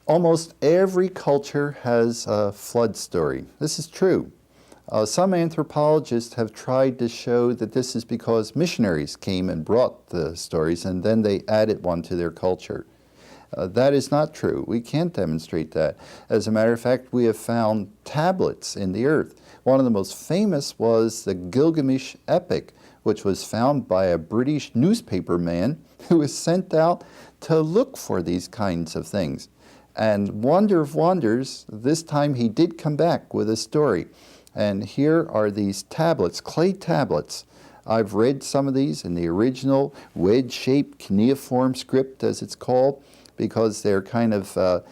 Almost every culture has a flood story. This is true. Some anthropologists have tried to show that this is because missionaries came and brought the stories and then they added one to their culture. That is not true. We can't demonstrate that. As a matter of fact, we have found tablets in the earth. One of the most famous was the Gilgamesh epic, which was found by a British newspaper man who was sent out to look for these kinds of things. And wonder of wonders, this time he did come back with a story. And here are these tablets, clay tablets. I've read some of these in the original wedge-shaped cuneiform script, as it's called, because they're kind of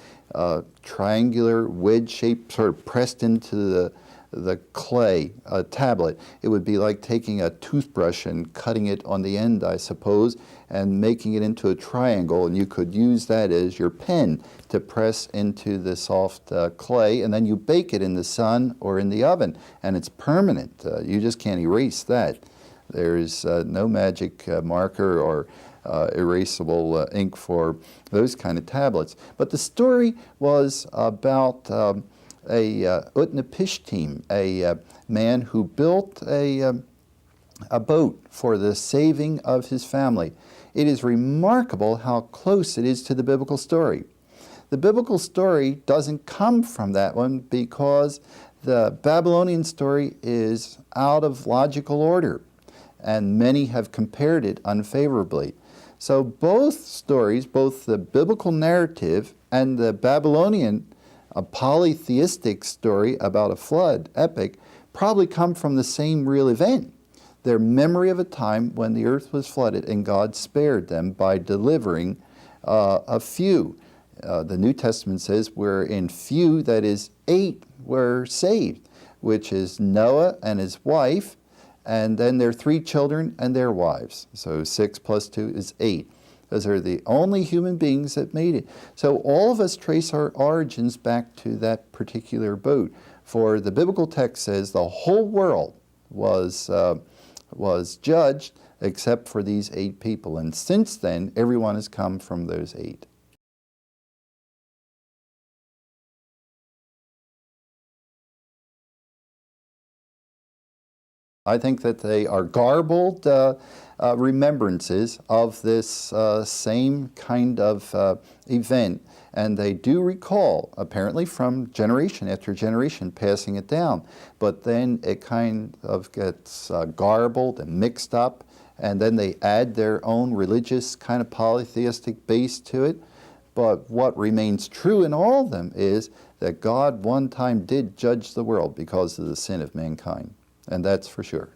triangular, wedge-shaped, sort of pressed into the clay tablet. It would be like taking a toothbrush and cutting it on the end, I suppose, and making it into a triangle, and you could use that as your pen to press into the soft clay, and then you bake it in the sun or in the oven, and it's permanent. You just can't erase that. There's no magic marker or erasable ink for those kind of tablets. But the story was about Utnapishtim, a man who built a boat for the saving of his family. It is remarkable how close it is to the biblical story. The biblical story doesn't come from that one because the Babylonian story is out of logical order, and many have compared it unfavorably. So both stories, both the biblical narrative and the Babylonian polytheistic story about a flood epic, probably come from the same real event. Their memory of a time when the earth was flooded and God spared them by delivering a few. The New Testament says where in few, that is 8, were saved, which is Noah and his wife, and then their 3 children and their wives. So 6 plus 2 is 8. Those are the only human beings that made it. So all of us trace our origins back to that particular boat. For the biblical text says the whole world was judged except for these 8 people. And since then, everyone has come from those 8. I think that they are garbled remembrances of this same kind of event, and they do recall, apparently from generation after generation, passing it down. But then it kind of gets garbled and mixed up, and then they add their own religious kind of polytheistic base to it. But what remains true in all of them is that God one time did judge the world because of the sin of mankind. And that's for sure.